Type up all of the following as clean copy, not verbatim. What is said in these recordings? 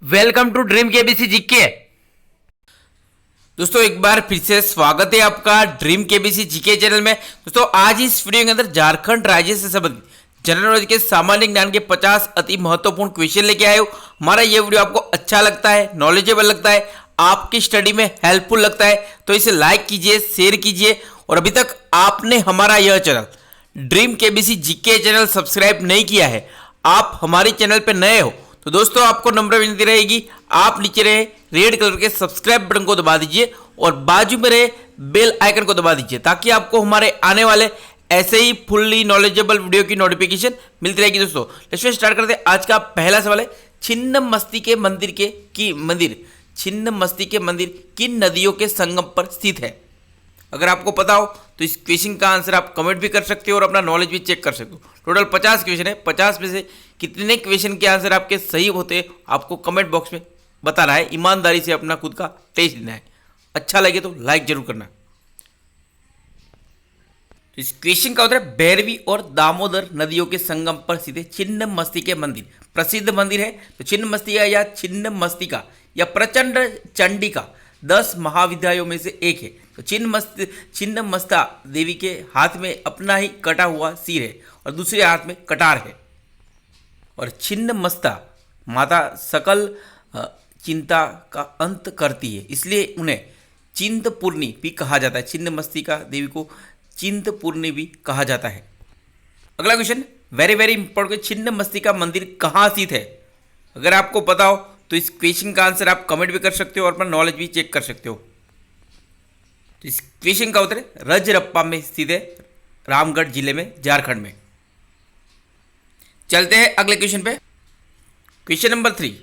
Welcome to dream KBC GK. दोस्तों एक बार फिर से स्वागत है आपका ड्रीम केबीसी जीके चैनल में। दोस्तों आज इस वीडियो के अंदर झारखंड राज्य से संबंधित जनरल नॉलेज के सामान्य ज्ञान के 50 अति महत्वपूर्ण क्वेश्चन लेके आए हो। हमारा ये वीडियो आपको अच्छा लगता है, नॉलेजेबल लगता है, आपकी स्टडी में हेल्पफुल लगता है तो इसे लाइक कीजिए, शेयर कीजिए। और अभी तक आपने हमारा यह channel dream KBC GK channel subscribe नहीं किया है, आप हमारे चैनल पर नए हो तो दोस्तों आपको नम्र विनती रहेगी, आप नीचे रहे रेड कलर के सब्सक्राइब बटन को दबा दीजिए और बाजू में रहे बेल आइकन को दबा दीजिए ताकि आपको हमारे आने वाले ऐसे ही फुल्ली नॉलेजेबल वीडियो की नोटिफिकेशन मिलती रहेगी। दोस्तों लेट्स स्टार्ट करते हैं। आज का पहला सवाल है, छिन्नमस्ती के मंदिर किन नदियों के संगम पर स्थित है? अगर आपको पता हो तो इस क्वेश्चन का आंसर आप कमेंट भी कर सकते हो और अपना नॉलेज भी चेक कर सकते हो। टोटल 50 क्वेश्चन है, 50 में से कितने क्वेश्चन के आंसर आपके सही होते हैं आपको कमेंट बॉक्स में बताना है। ईमानदारी से अपना खुद का टेस्ट लेना है। अच्छा लगे तो लाइक जरूर करना। तो इस क्वेश्चन का उत्तर है, भैरवी और दामोदर नदियों के संगम पर स्थित छिन्नमस्ती के मंदिर प्रसिद्ध मंदिर है। तो छिन्नमस्तिका या छिन्नमस्तिका या प्रचंड चंडिका 10 महाविद्यालयों में से एक है। तो छिन्नमस्ता देवी के हाथ में अपना ही कटा हुआ सिर है और दूसरे हाथ में कटार है। और छिन्नमस्ता माता सकल चिंता का अंत करती है, इसलिए उन्हें चिंतपूर्णी भी कहा जाता है। छिन्नमस्तिका देवी को चिंतपूर्णी भी कहा जाता है। अगला question very very important, Chhinnamastika मंदिर कहाँ स्थित है? अगर आपको पता हो तो इस क्वेश्चन का आंसर आप कमेंट भी कर सकते हो और अपना नॉलेज भी चेक कर सकते हो। तो इस क्वेश्चन का उत्तर है, रजरप्पा में स्थित है, रामगढ़ जिले में, झारखंड में। चलते हैं अगले क्वेश्चन पे। क्वेश्चन नंबर 3,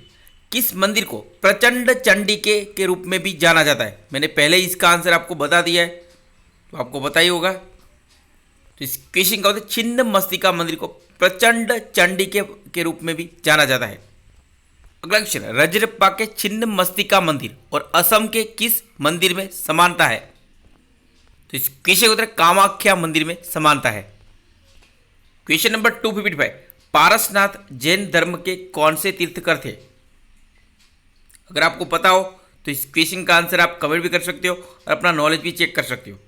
किस मंदिर को प्रचंड चंडिके के रूप में भी जाना जाता है? मैंने पहले ही इसका आंसर आपको बता दिया है तो आपको पता ही होगा। तो इस क्वेश्चन का उत्तर, छिन्नमस्तिका मंदिर को प्रचंड चंडिके के रूप में भी जाना जाता है। अगला क्वेश्चन, रजरप्पा के छिन्नमस्तिका मंदिर और असम के किस मंदिर में समानता है? तो इस क्वेश्चन का उत्तर, कामाख्या मंदिर में समानता है। क्वेश्चन नंबर 255, पारसनाथ जैन धर्म के कौन से तीर्थकर थे? अगर आपको पता हो तो इस क्वेश्चन का आंसर आप कमेंट भी कर सकते हो और अपना नॉलेज भी चेक कर सकते हो।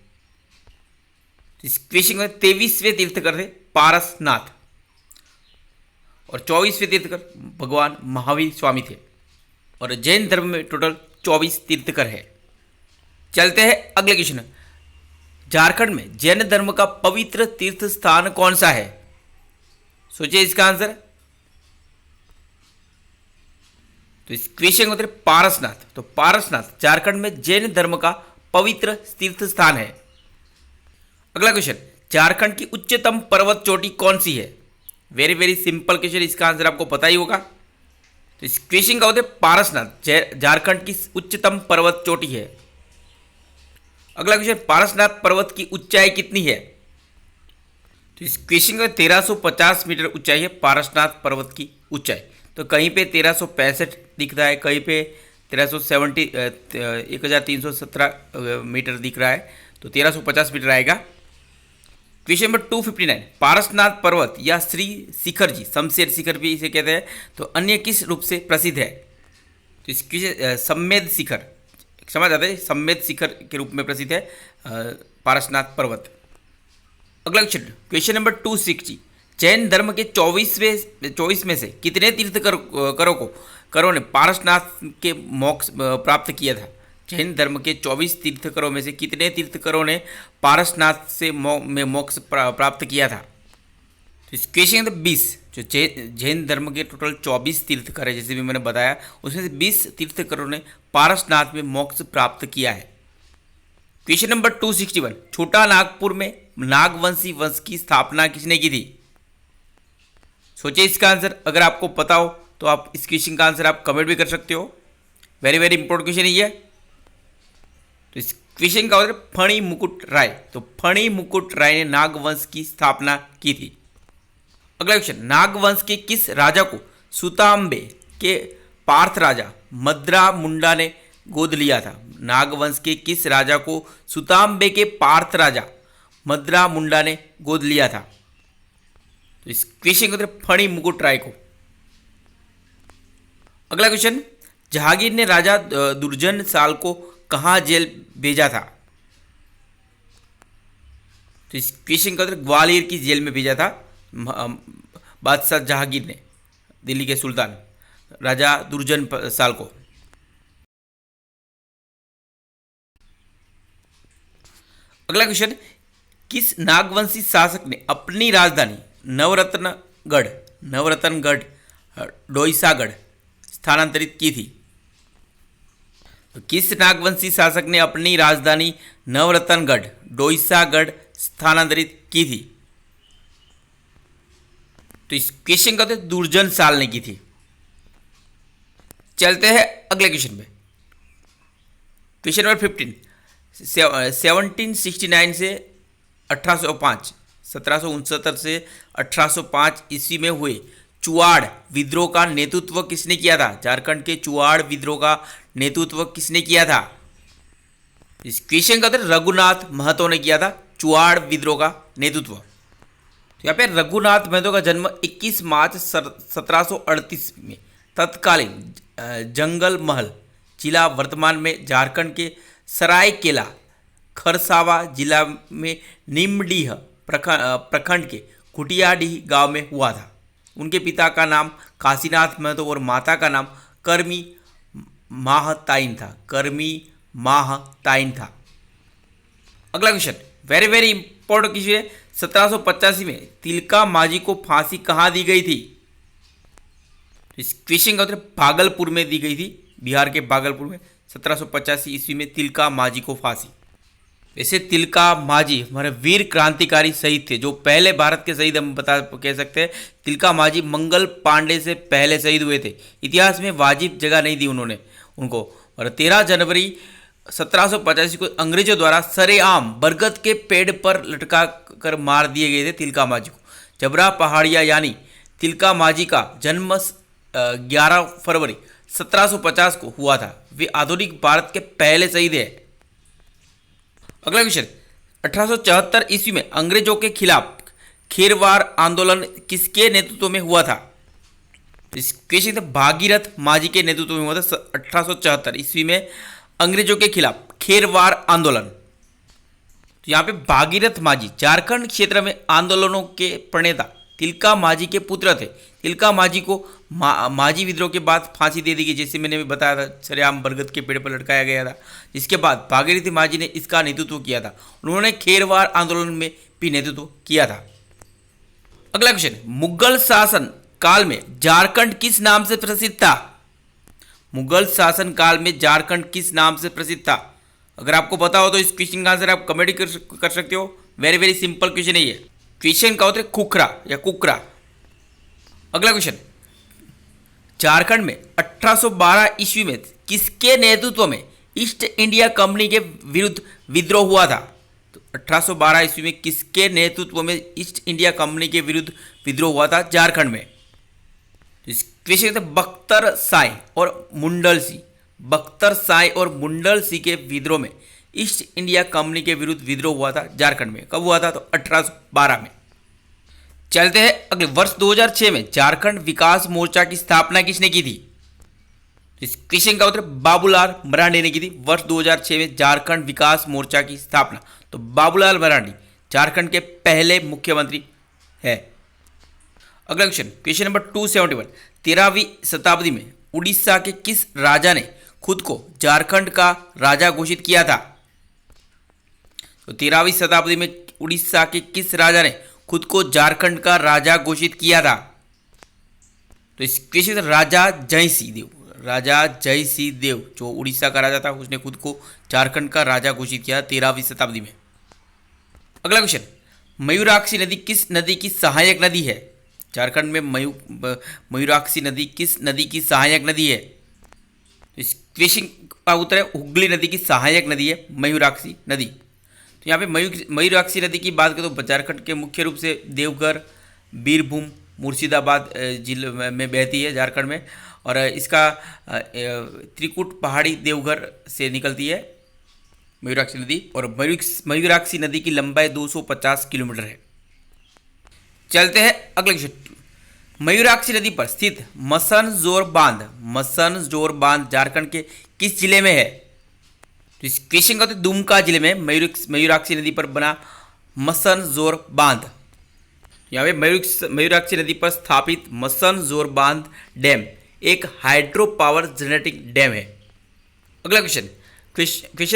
इस क्वेश्चन में 23वें तीर्थकर थे पारसनाथ और 24वें तीर्थकर भगवान महावीर स्वामी थे। और जैन धर्म में टोटल 24 तीर्थकर है। चलते हैं अगले क्वेश्चन, झारखंड में जैन धर्म का पवित्र तीर्थ स्थान कौन सा है? सोचिए इसका आंसर। तो इस क्वेश्चन का उत्तर पारसनाथ। तो पारसनाथ झारखंड में जैन धर्म का पवित्र तीर्थ स्थान है। अगला क्वेश्चन, झारखंड की उच्चतम पर्वत चोटी कौन सी है? वेरी वेरी सिंपल क्वेश्चन, इसका आंसर आपको पता ही होगा। तो इस क्वेश्चन का उत्तर पारसनाथ झारखंड की उच्चतम पर्वत चोटी है। अगला क्वेश्चन, पारसनाथ पर्वत की ऊंचाई कितनी है? तो इस क्वेश्चन का 1350 मीटर ऊंचाई है पारसनाथ पर्वत की ऊंचाई। तो कहीं पे 1365 दिख रहा है, कहीं पे 1317 मीटर दिख रहा है, तो 1350 मीटर आएगा। क्वेश्चन नंबर 259, पारसनाथ पर्वत या श्री शिखर जी, शमशेर शिखर भी इसे कहते हैं, तो अन्य किस रूप से प्रसिद्ध है? तो इसकी सम्मेद शिखर, समझ जाते हैं, सम्मेद शिखर के रूप में प्रसिद्ध है पारसनाथ पर्वत। अगला क्वेश्चन, क्वेश्चन नंबर 260, जैन धर्म के 24 में से कितने तीर्थकरों ने पारसनाथ के मोक्ष प्राप्त किया था? जैन धर्म के 24 तीर्थकरों में से कितने तीर्थकरों ने पारसनाथ से में मोक्ष प्राप्त किया था? तो इस क्वेश्चन के 20, जो जैन धर्म के टोटल 24 तीर्थकर है, जैसे भी मैंने बताया, उसमें से 20 तीर्थकरों ने पारसनाथ में मोक्ष प्राप्त किया है। क्वेश्चन नंबर 261, छोटा नागपुर में नागवंशी वंश की स्थापना किसने की थी? सोचिए इसका आंसर। अगर आपको पता हो तो आप इस क्वेश्चन का आंसर आप कमेंट भी कर सकते हो। वेरी वेरी इंपॉर्टेंट क्वेश्चन है ये। तो इस क्वेश्चन का उत्तर फणी मुकुट राय। तो फणी मुकुट राय ने नागवंश की स्थापना की थी। अगला क्वेश्चन, नागवंश के किस राजा को सुताम्बे के पार्थ राजा मद्रा मुंडा ने गोद लिया था? नागवंश के किस राजा को सुताम्बे के पार्थ राजा मद्रा मुंडा ने गोद लिया था? तो इस क्वेश्चन के उत्तर फणी मुकुट राय को। अगला क्वेश्चन, जहांगीर ने राजा दुर्जन साल को कहाँ जेल भेजा था? तो इस क्वेश्चन का उत्तर ग्वालियर की जेल में भेजा था बादशाह जहांगीर ने, दिल्ली के सुल्तान राजा दुर्जन साल को। अगला क्वेश्चन, किस नागवंशी शासक ने अपनी राजधानी नवरत्नगढ़ डोईसागढ़ स्थानांतरित की थी? तो किस नागवंशी शासक ने अपनी राजधानी नवरत्नगढ़ डोईसागढ़ स्थानांतरित की थी? तो इस क्वेश्चन का उत्तर दुर्जन साल ने की थी। चलते हैं अगले क्वेश्चन पे। क्वेश्चन नंबर 15, 1769 से 1805, 1769 से 1805 ईस्वी में हुए चुआड़ विद्रोह का नेतृत्व किसने किया था? झारखंड के चुआड़ विद्रोह का नेतृत्व किसने किया था? इस क्वेश्चन का उत्तर रघुनाथ महतो ने किया था, चुआड़ विद्रोह का नेतृत्व। तो यहाँ पे रघुनाथ महतो का जन्म 21 मार्च 1738 में तत्कालीन जंगल महल जिला वर्तमान में झारखंड के सरायकेला खरसावा जिला में निमडीह प्रखंड के कुटियाडीह गांव में हुआ था। उनके पिता का नाम काशीनाथ महतो और माता का नाम कर्मी माहताइन था। अगला question very very important question है। 1785 में तिलका मांझी को फांसी कहाँ दी गई थी? इस क्वेश्चन का उत्तर भागलपुर में दी गई थी, बिहार के भागलपुर में 1785 ईस्वी में तिलका मांझी को फांसी। वैसे तिलका मांझी हमारे वीर क्रांतिकारी शहीद थे, जो पहले भारत के शहीद हम कह सकते हैं। तिलका मांझी मंगल पांडे से पहले शहीद हुए थे। इतिहास में वाजिब जगह नहीं दी उन्होंने उनको। और 13 जनवरी 1785 को अंग्रेजों द्वारा सरेआम बरगद के पेड़ पर लटका कर मार दिए गए थे तिलका मांझी को। जबरा पहाड़िया यानी तिलका मांझी का जन्म 11 फरवरी 1750 को हुआ था। वे आधुनिक भारत के पहले शहीद हैं। अगला क्वेश्चन 1874 ईस्वी में अंग्रेजों के खिलाफ खेरवार आंदोलन किसके नेतृत्व में हुआ था? इस क्वेश्चन था भागीरथ मांझी के नेतृत्व में हुआ था 1874 ईस्वी में अंग्रेजों के खिलाफ खेरवार आंदोलन। तो यहाँ पे भागीरथ मांझी झारखंड क्षेत्र में आंदोलनों के प्रणेता तिलका मांझी के पुत्र थे। तिलका मांझी को मांझी विद्रोह के बाद फांसी दे दी गई, जैसे मैंने भी बताया था, सरेआम बरगद के पेड़ पर लटकाया गया था। जिसके बाद भागीरथ मांझी ने इसका नेतृत्व किया था। उन्होंने खेरवार आंदोलन में भी नेतृत्व किया था। अगला क्वेश्चन, मुगल शासन काल में झारखंड किस नाम से प्रसिद्ध था? मुगल शासन काल में झारखंड किस नाम से प्रसिद्ध था? अगर आपको पता हो तो इस क्वेश्चन का आंसर आप कमेंट कर सकते हो। वेरी वेरी सिंपल क्वेश्चन है ये। क्वेश्चन का उत्तर खुखरा या कुकरा। अगला क्वेश्चन, झारखंड में 1812 ईस्वी में किसके नेतृत्व में ईस्ट इंडिया कंपनी के विरुद्ध विद्रोह हुआ था? तो 1812 ईस्वी में किसके नेतृत्व में ईस्ट इंडिया कंपनी के विरुद्ध विद्रोह हुआ था झारखंड में? इस क्वेश्चन बख्तर साई और मुंडल सी के विद्रोह में ईस्ट इंडिया कंपनी के विरुद्ध विद्रोह हुआ था झारखंड में। कब हुआ था? तो 1812 में। चलते हैं अगले वर्ष 2006 में झारखंड विकास मोर्चा की स्थापना किसने की थी? इस क्वेश्चन का उत्तर बाबूलाल मरांडी ने की थी। वर्ष 2006 में झारखंड विकास मोर्चा की स्थापना। तो बाबूलाल मरांडी झारखंड के पहले मुख्यमंत्री है। अगला क्वेश्चन नंबर 271, 13वीं शताब्दी में उड़ीसा के किस राजा ने खुद को झारखंड का राजा घोषित किया था? तो 13वीं शताब्दी में उड़ीसा के किस राजा ने खुद को झारखंड का राजा घोषित किया था? तो इस क्वेश्चन राजा जयसिंह देव जो उड़ीसा का राजा था, उसने खुद को झारखंड का राजा घोषित किया 13वीं शताब्दी में। अगला क्वेश्चन, मयूराक्षी नदी किस नदी की सहायक नदी है? झारखंड में मयूराक्षी नदी किस नदी की सहायक नदी है? इस क्वेश्चन का उत्तर है हुगली नदी की सहायक नदी है मयूराक्षी नदी। तो यहाँ पे मयूराक्षी नदी की बात करें तो झारखंड के मुख्य रूप से देवघर, बीरभूम, मुर्शिदाबाद जिले में बहती है झारखंड में। और इसका त्रिकुट पहाड़ी देवघर से निकलती है मयूराक्षी नदी। और मयूराक्षी नदी की लंबाई 250 किलोमीटर है। चलते हैं अगले क्वेश्चन मयूराक्षी नदी पर स्थित मसनजोर बांध झारखंड के किस जिले में है? तो इस क्वेश्चन का उत्तर दुमका जिले में मयूराक्षी नदी पर बना मसनजोर बांध। यहाँ पे मयूराक्षी नदी पर स्थापित मसनजोर बांध डैम एक हाइड्रो पावर जनरेटिंग डैम है। अगला क्वेश्चन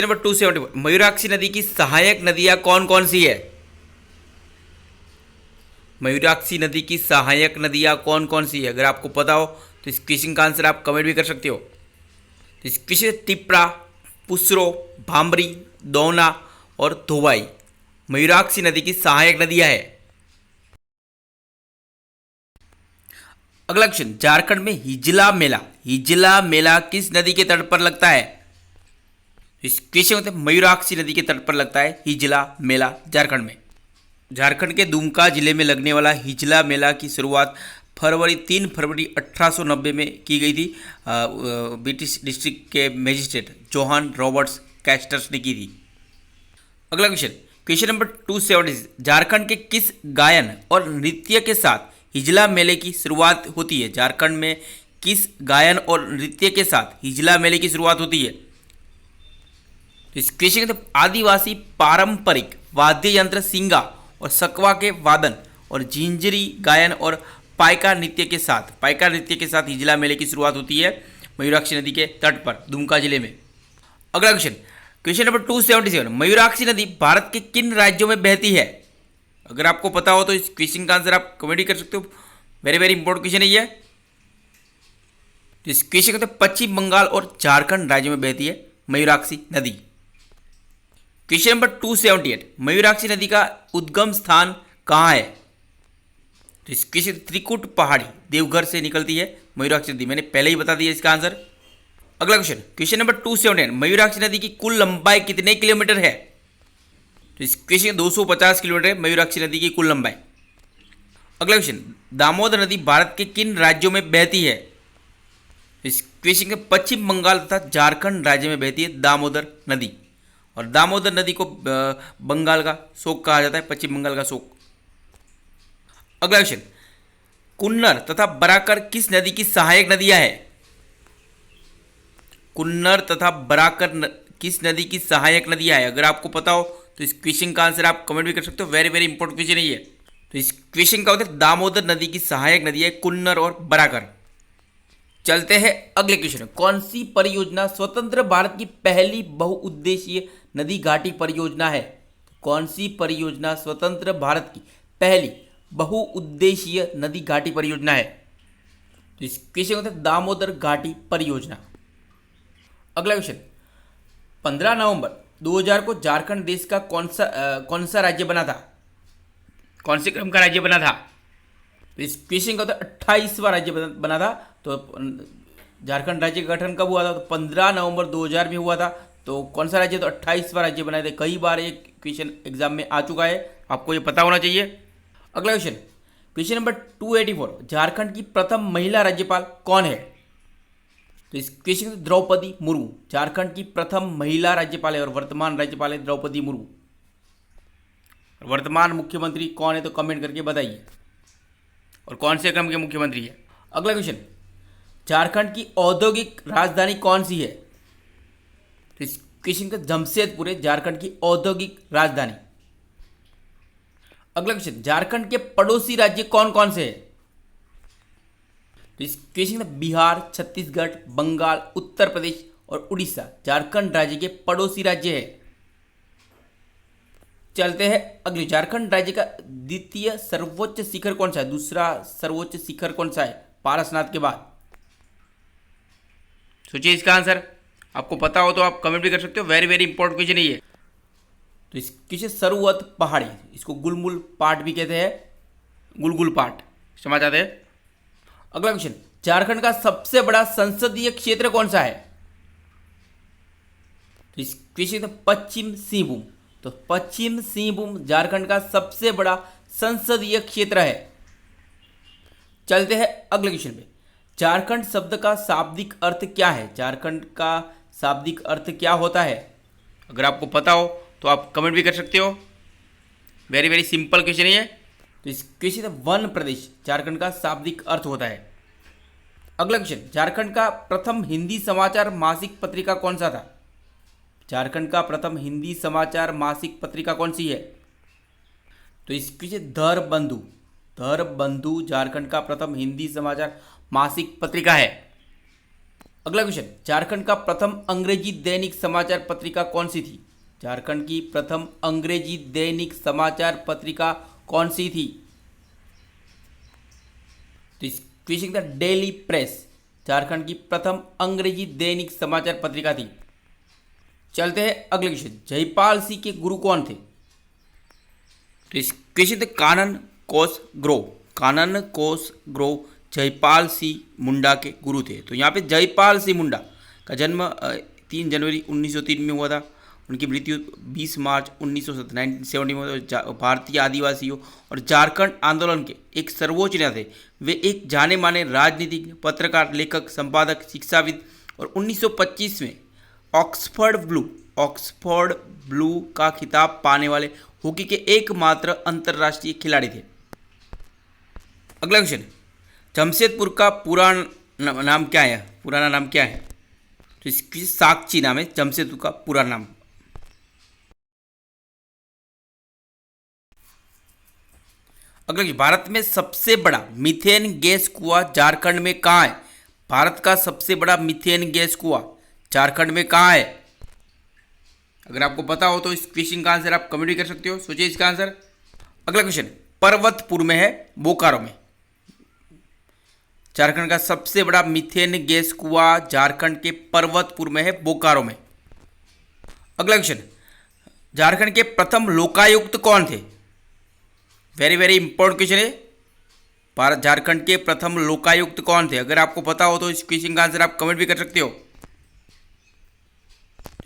नंबर 274, मयूराक्षी नदी की सहायक नदियां कौन कौन सी है? मयूराक्षी नदी की सहायक नदियां कौन कौन सी है? अगर आपको पता हो तो इस क्वेश्चन का आंसर आप कमेंट भी कर सकते हो। तो इस क्वेश्चन तिपरा, पुसरो, भामरी, दोना और धोवाई मयूराक्षी नदी की सहायक नदियां है। अगला क्वेश्चन, झारखंड में हिजला मेला किस नदी के तट पर लगता है? इस क्वेश्चन मतलब मयूराक्षी नदी के तट पर लगता है हिजला मेला झारखंड में। झारखंड के दुमका जिले में लगने वाला हिजला मेला की शुरुआत 3 फरवरी 1890 में की गई थी। ब्रिटिश डिस्ट्रिक्ट के मजिस्ट्रेट जोहान रॉबर्ट्स कैस्टर्स ने की थी। अगला क्वेश्चन नंबर 276, झारखंड के किस गायन और नृत्य के साथ हिजला मेले की शुरुआत होती है? झारखंड में किस गायन और नृत्य के साथ हिजला मेले की शुरुआत होती है? इस क्वेश्चन के आदिवासी पारंपरिक वाद्य यंत्र सिंगा और सकवा के वादन और झिंझरी गायन और पाइका नृत्य के साथ हिजला मेले की शुरुआत होती है मयूराक्षी नदी के तट पर दुमका जिले में। अगला क्वेश्चन नंबर 277, मयूराक्षी नदी भारत के किन राज्यों में बहती है? अगर आपको पता हो तो इस क्वेश्चन का आंसर आप कमेंट कर सकते हो। वेरी वेरी इंपॉर्टेंट क्वेश्चन है ये। तो इस क्वेश्चन का पश्चिम बंगाल और झारखंड राज्यों में बहती है मयूराक्षी नदी। क्वेश्चन नंबर 278, मयूराक्षी नदी का उद्गम स्थान कहाँ है? तो इस क्वेश्चन त्रिकुट पहाड़ी देवघर से निकलती है मयूराक्षी नदी। मैंने पहले ही बता दिया इसका आंसर। अगला क्वेश्चन नंबर 279, मयूराक्षी नदी की कुल लंबाई कितने किलोमीटर है? तो इस क्वेश्चन 250 किलोमीटर है मयूराक्षी नदी की कुल लंबाई। अगला क्वेश्चन, दामोदर नदी भारत के किन राज्यों में बहती है? इस क्वेश्चन के पश्चिम बंगाल तथा झारखंड राज्य में बहती है दामोदर नदी। और दामोदर नदी को बंगाल का शोक कहा जाता है, पश्चिम बंगाल का शोक। अगला क्वेश्चन, कुन्नर तथा बराकर किस नदी की सहायक नदियां है? कुन्नर तथा बराकर किस नदी की सहायक नदियां है? अगर आपको पता हो तो इस क्वेश्चन का आंसर आप कमेंट भी कर सकते हो। वेरी वेरी इंपॉर्टेंट क्वेश्चन है ये। तो इस क्वेश्चन का उत्तर दामोदर नदी की सहायक नदी है कुन्नर और बराकर। चलते हैं अगले क्वेश्चन। कौन सी परियोजना स्वतंत्र भारत की पहली बहुउद्देशीय नदी घाटी परियोजना है? कौन सी परियोजना स्वतंत्र भारत की पहली बहुउद्देशीय नदी घाटी परियोजना है? तो इस क्वेश्चन का उत्तर दामोदर घाटी परियोजना। अगला क्वेश्चन, 15 नवंबर 2000 को झारखंड देश का कौन सा राज्य बना था? कौन से क्रम का राज्य बना था? तो इस क्वेश्चन का उत्तर 28वां राज्य बना था। तो झारखंड राज्य का गठन कब हुआ था? तो 15 नवंबर 2000 में हुआ था। तो कौन सा राज्य? तो 28वां राज्य बनाए थे। कई बार ये क्वेश्चन एग्जाम में आ चुका है, आपको ये पता होना चाहिए। अगला क्वेश्चन नंबर 284, झारखंड की प्रथम महिला राज्यपाल कौन है? तो इस क्वेश्चन में द्रौपदी मुर्मू झारखंड की प्रथम महिला राज्यपाल है और वर्तमान राज्यपाल है द्रौपदी मुर्मू। वर्तमान मुख्यमंत्री कौन है तो कमेंट करके बताइए, और कौन से क्रम के मुख्यमंत्री है। अगला क्वेश्चन, झारखंड की औद्योगिक राजधानी कौन सी है? तो इस क्वेश्चन का जमशेदपुर है झारखंड की औद्योगिक राजधानी। अगला क्वेश्चन, झारखंड के पड़ोसी राज्य कौन कौन से हैं? तो इस क्वेश्चन में बिहार, छत्तीसगढ़, बंगाल, उत्तर प्रदेश और उड़ीसा झारखंड राज्य के पड़ोसी राज्य है। चलते हैं अगले, झारखंड राज्य का द्वितीय सर्वोच्च शिखर कौन सा है? दूसरा सर्वोच्च शिखर कौन सा है पारसनाथ के बाद? सोचिए इसका आंसर। आपको पता हो तो आप कमेंट भी कर सकते हो। वेरी वेरी इंपॉर्टेंट क्वेश्चन है ये। तो इस क्वेश्चन सर्वोच्च पहाड़ी, इसको गुलमुल पाट भी कहते हैं, गुलगुल पाट समझ आते हैं। अगला क्वेश्चन, झारखंड का सबसे बड़ा संसदीय क्षेत्र कौन सा है? तो इस क्वेश्चन पश्चिम सिंहभूम। तो पश्चिम सिंहभूम झारखंड का सबसे बड़ा संसदीय क्षेत्र है। चलते हैं अगले क्वेश्चन पे। झारखंड शब्द का शाब्दिक अर्थ क्या है? झारखंड का शाब्दिक अर्थ क्या होता है? अगर आपको पता हो तो आप कमेंट भी कर सकते हो। वेरी वेरी सिंपल क्वेश्चन है ये। तो इस क्वेश्चन है वन प्रदेश झारखंड का शाब्दिक अर्थ होता है। अगला क्वेश्चन, झारखंड का प्रथम हिंदी समाचार मासिक पत्रिका कौन सा था? झारखंड का प्रथम हिंदी समाचार मासिक पत्रिका कौन सी है? तो इस क्वेश्चन धर बंधु झारखंड का प्रथम हिंदी समाचार मासिक पत्रिका है। अगला क्वेश्चन, झारखंड का प्रथम अंग्रेजी दैनिक समाचार पत्रिका कौन सी थी? झारखंड की प्रथम अंग्रेजी दैनिक समाचार पत्रिका कौन सी थी? तो इस क्वेश्चन का डेली प्रेस झारखंड की प्रथम अंग्रेजी दैनिक समाचार पत्रिका थी। चलते हैं अगले क्वेश्चन, जयपाल सिंह के गुरु कौन थे? तो इस क्वेश्चन थे कानन कोस ग्रो जयपाल सिंह मुंडा के गुरु थे। तो यहाँ पे जयपाल सिंह मुंडा का जन्म 3 जनवरी 1903 में हुआ था। उनकी मृत्यु 20 मार्च 1970 में हुआ था। भारतीय आदिवासियों और झारखंड आंदोलन के एक सर्वोच्च नेता थे। वे एक जाने माने राजनीतिज्ञ, पत्रकार, लेखक, संपादक, शिक्षाविद और 1925 में ऑक्सफोर्ड ब्लू का खिताब पाने वाले हॉकी के एकमात्र अंतर्राष्ट्रीय खिलाड़ी थे। अगला क्वेश्चन, जमशेदपुर का पुराना नाम क्या है? तो इसकी साक्षी नाम है जमशेदपुर का पुराना नाम। अगला क्वेश्चन, भारत में सबसे बड़ा मीथेन गैस कुआं झारखंड में कहाँ है? भारत का सबसे बड़ा मीथेन गैस कुआं झारखंड में कहाँ है? अगर आपको पता हो तो इस क्वेश्चन का आंसर आप कमेंट भी कर सकते हो। सोचिए इसका आंसर। अगला क्वेश्चन, पर्वतपुर में है बोकारो में। झारखंड का सबसे बड़ा मीथेन गैस कुआं झारखंड के पर्वतपुर में है, बोकारो में। अगला क्वेश्चन, झारखंड के प्रथम लोकायुक्त कौन थे? वेरी वेरी इंपॉर्टेंट क्वेश्चन है। भारत झारखंड के प्रथम लोकायुक्त कौन थे? अगर आपको पता हो तो इस क्वेश्चन का आंसर आप कमेंट भी कर सकते हो।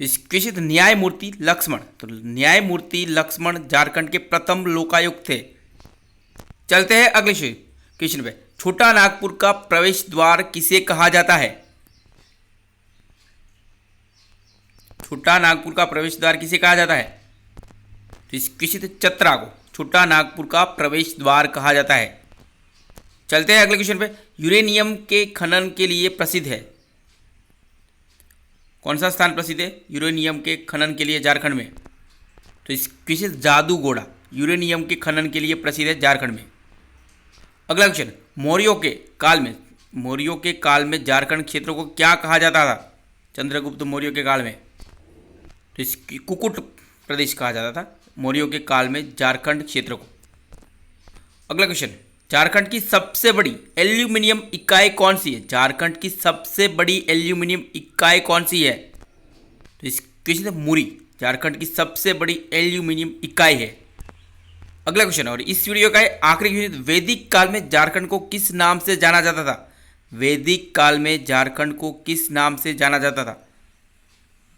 इस क्वेश्चन न्यायमूर्ति लक्ष्मण, तो न्यायमूर्ति लक्ष्मण झारखंड के प्रथम लोकायुक्त थे। चलते हैं अगले क्वेश्चन पे, छोटा नागपुर का प्रवेश द्वार किसे कहा जाता है? छोटा नागपुर का प्रवेश द्वार किसे कहा जाता है? तो इस क्वेश्चन चतरा को छोटा नागपुर का प्रवेश द्वार कहा जाता है। चलते हैं अगले क्वेश्चन पे, यूरेनियम के खनन के लिए प्रसिद्ध है। कौन सा स्थान प्रसिद्ध है यूरेनियम के खनन के लिए झारखंड में? तो इस क्वेश्चन जादूगोड़ा यूरेनियम के खनन के लिए प्रसिद्ध है झारखंड में। अगला क्वेश्चन, मौर्यों के काल में झारखंड क्षेत्र को क्या कहा जाता था? चंद्रगुप्त मौर्य के काल में तो इसकी कुकुट प्रदेश कहा जाता था मौर्यों के काल में झारखंड क्षेत्र को। अगला क्वेश्चन, झारखंड की सबसे बड़ी एल्यूमिनियम इकाई कौन सी है? झारखंड की सबसे बड़ी एल्यूमिनियम इकाई कौन सी है? तो इस क्वेश्चन मुरी झारखंड की सबसे बड़ी एल्यूमिनियम इकाई है। अगला क्वेश्चन, और इस वीडियो का आखिरी क्वेश्चन, वैदिक काल में झारखंड को किस नाम से जाना जाता था? वैदिक काल में झारखंड को किस नाम से जाना जाता था?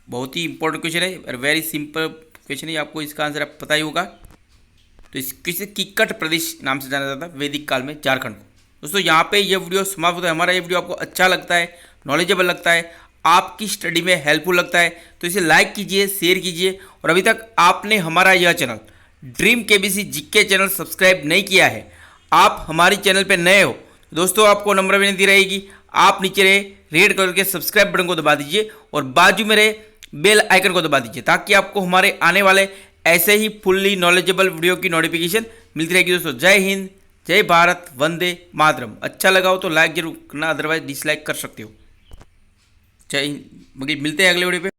बहुत ही इंपॉर्टेंट क्वेश्चन है और वेरी सिंपल क्वेश्चन है, आपको इसका आंसर आप पता ही होगा। तो इस क्वेश्चन किक्कट प्रदेश नाम से जाना जाता था वैदिक काल में झारखंड को। दोस्तों यहाँ पे ये वीडियो समाप्त होता है। हमारा ये वीडियो आपको अच्छा लगता है, नॉलेजेबल लगता है, आपकी स्टडी में हेल्पफुल लगता है तो इसे लाइक कीजिए, शेयर कीजिए। और अभी तक आपने हमारा यह channel dream KBC GK channel subscribe नहीं किया है, आप हमारी चैनल पर नए हो दोस्तों, आपको नंबर विनती रहेगी, आप नीचे रहे रेड कलर के सब्सक्राइब बटन को दबा दीजिए और बाजू में रहे बेल आइकन को दबा दीजिए ताकि आपको हमारे आने वाले ऐसे ही फुल्ली नॉलेजेबल वीडियो की नोटिफिकेशन मिलती रहेगी। दोस्तों जय हिंद, जय भारत, वंदे मातरम। अच्छा लगा हो तो लाइक जरूर करना, अदरवाइज डिसलाइक कर सकते हो। जय हिंद, मिलते हैं अगले वीडियो पे।